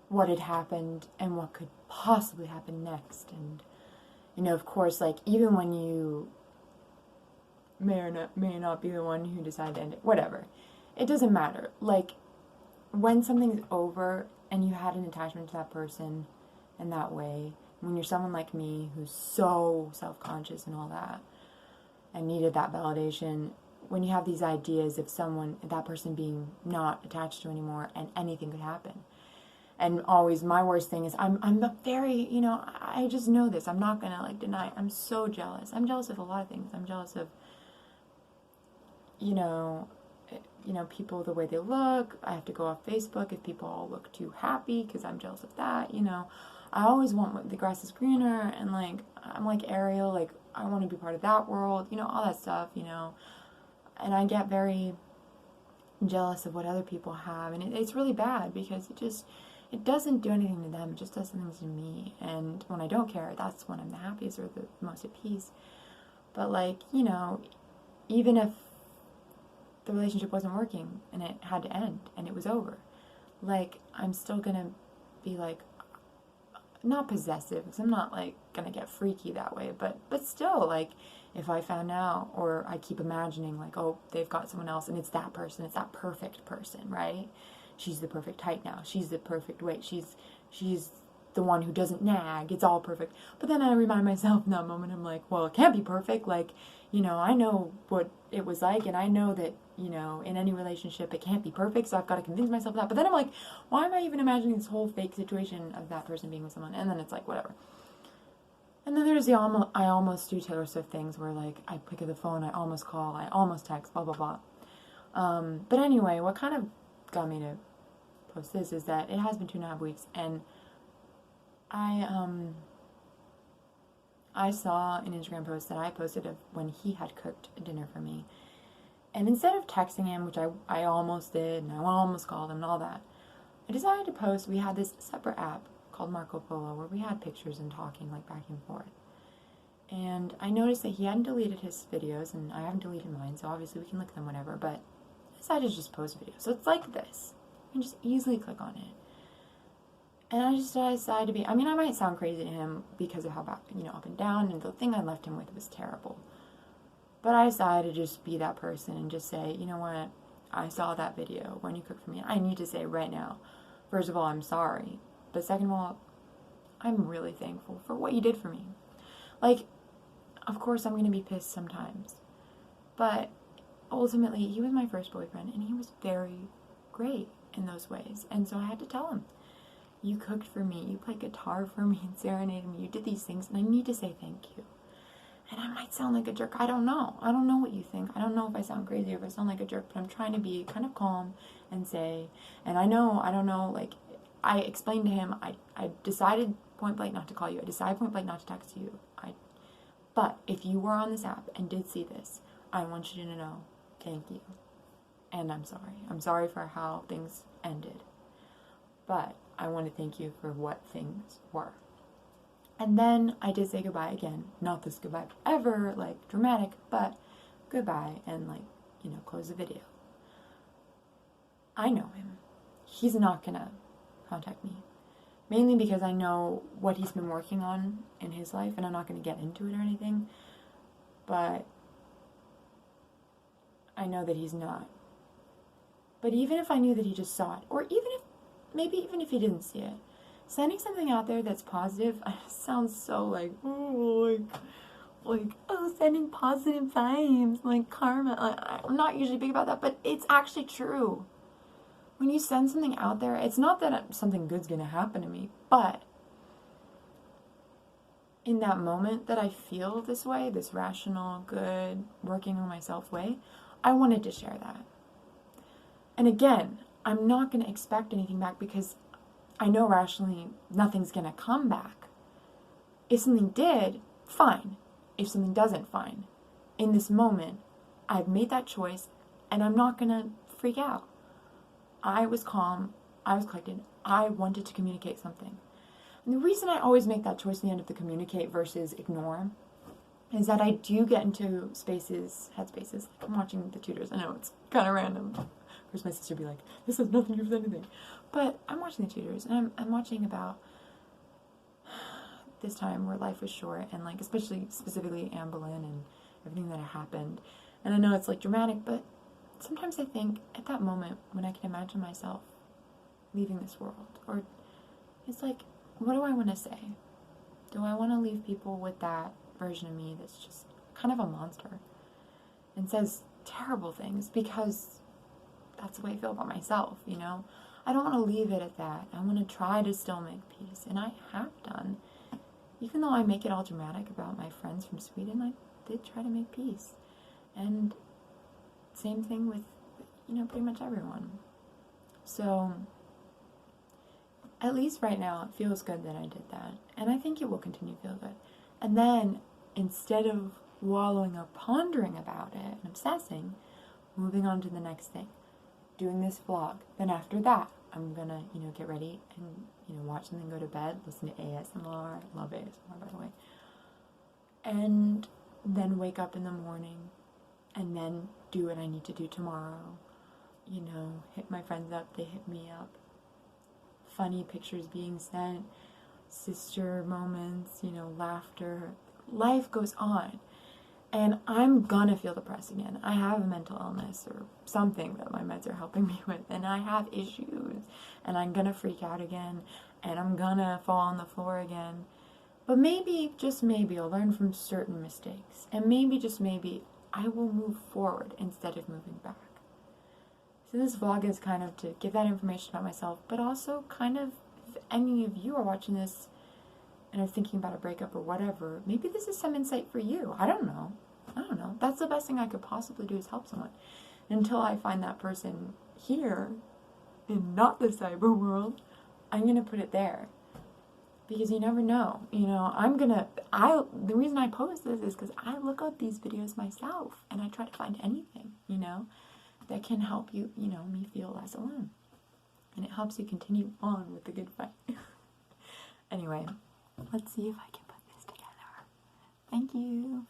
what had happened and what could possibly happen next. And, you know, of course, like, even when you may not be the one who decided to end it, whatever, it doesn't matter. Like, when something's over and you had an attachment to that person in that way, when you're someone like me who's so self-conscious and all that, and needed that validation, when you have these ideas of that person being not attached to anymore and anything could happen. And always my worst thing is I'm a very, you know, I just know this. I'm not gonna like deny it. I'm so jealous. I'm jealous of a lot of things. I'm jealous of, you know, people, the way they look. I have to go off Facebook if people all look too happy because I'm jealous of that, you know. I always want the grass is greener, and like, I'm like Ariel, like, I want to be part of that world, you know, all that stuff, you know. And I get very jealous of what other people have, and it's really bad because it doesn't do anything to them, it just does something to me. And when I don't care, that's when I'm the happiest or the most at peace. But like, you know, even if the relationship wasn't working and it had to end and it was over, like, I'm still gonna be like, not possessive, because I'm not like gonna get freaky that way, but still, like, if I found out, or I keep imagining like, oh, they've got someone else and it's that person, it's that perfect person, right? She's the perfect height now, she's the perfect weight, she's the one who doesn't nag, it's all perfect. But then I remind myself in that moment, I'm like, well, it can't be perfect, like, you know, I know what it was like, and I know that, you know, in any relationship it can't be perfect, so I've got to convince myself of that. But then I'm like, why am I even imagining this whole fake situation of that person being with someone? And then it's like, whatever. And then there's the I almost do Taylor Swift things where, like, I pick up the phone, I almost call, I almost text, blah, blah, blah. But anyway, what kind of got me to post this is that it has been 2.5 weeks, and I saw an Instagram post that I posted of when he had cooked dinner for me. And instead of texting him, which I almost did, and I almost called him and all that, I decided to post. We had this separate app called Marco Polo where we had pictures and talking, like, back and forth. And I noticed that he hadn't deleted his videos, and I haven't deleted mine, so obviously we can look at them whenever, but I decided to just post a video. So it's like this. You can just easily click on it. And I just decided to be, I mean, I might sound crazy to him because of how back, you know, up and down, and the thing I left him with was terrible. But I decided to just be that person and just say, you know what, I saw that video when you cooked for me. I need to say right now, first of all, I'm sorry. But second of all, I'm really thankful for what you did for me. Like, of course I'm going to be pissed sometimes. But ultimately, he was my first boyfriend, and he was very great in those ways. And so I had to tell him, you cooked for me, you played guitar for me and serenaded me, you did these things, and I need to say thank you. And I might sound like a jerk, I don't know what you think, I don't know if I sound crazy or if I sound like a jerk, but I'm trying to be kind of calm and say, and I don't know, like, I explained to him, I decided point blank not to call you, I decided point blank not to text you, but if you were on this app and did see this, I want you to know, thank you, and I'm sorry for how things ended, but I want to thank you for what things were. And then I did say goodbye again. Not this goodbye forever, like, dramatic, but goodbye, and, like, you know, close the video. I know him. He's not gonna contact me. Mainly because I know what he's been working on in his life, and I'm not gonna get into it or anything. But I know that he's not. But even if I knew that he just saw it, or even if he didn't see it, sending something out there that's positive sounds so like, oh, sending positive vibes, like karma. I'm not usually big about that, but it's actually true. When you send something out there, it's not that something good's gonna happen to me, but in that moment that I feel this way, this rational, good, working on myself way, I wanted to share that. And again, I'm not gonna expect anything back because I know rationally nothing's gonna come back. If something did, fine. If something doesn't, fine. In this moment, I've made that choice, and I'm not gonna freak out. I was calm, I was collected, I wanted to communicate something. And the reason I always make that choice in the end of the communicate versus ignore is that I do get into headspaces, like I'm watching The Tudors. I know it's kind of random course, my sister would be like, this has nothing to do with anything. But I'm watching The Tudors, and I'm watching about this time where life was short, and like, specifically Anne Boleyn and everything that had happened. And I know it's like dramatic, but sometimes I think at that moment when I can imagine myself leaving this world, or it's like, what do I want to say? Do I want to leave people with that version of me that's just kind of a monster and says terrible things because that's the way I feel about myself, you know? I don't want to leave it at that. I want to try to still make peace, and I have done. Even though I make it all dramatic about my friends from Sweden, I did try to make peace. And same thing with, you know, pretty much everyone. So, at least right now, it feels good that I did that. And I think it will continue to feel good. And then, instead of wallowing or pondering about it and obsessing, moving on to the next thing. Doing this vlog. Then after that, I'm gonna, you know, get ready and, you know, watch something, go to bed, listen to ASMR. I love ASMR, by the way. And then wake up in the morning and then do what I need to do tomorrow. You know, hit my friends up, they hit me up. Funny pictures being sent, sister moments, you know, laughter. Life goes on. And I'm gonna feel depressed again. I have a mental illness or something that my meds are helping me with, and I have issues, and I'm gonna freak out again, and I'm gonna fall on the floor again. But maybe, just maybe, I'll learn from certain mistakes, and maybe, just maybe, I will move forward instead of moving back. So this vlog is kind of to give that information about myself, but also kind of, if any of you are watching this and are thinking about a breakup or whatever, maybe this is some insight for you. I don't know. That's the best thing I could possibly do is help someone. Until I find that person here, in not the cyber world, I'm going to put it there. Because you never know. You know, the reason I post this is because I look up these videos myself, and I try to find anything, you know, that can help you, you know, me feel less alone. And it helps you continue on with the good fight. Anyway, let's see if I can put this together. Thank you.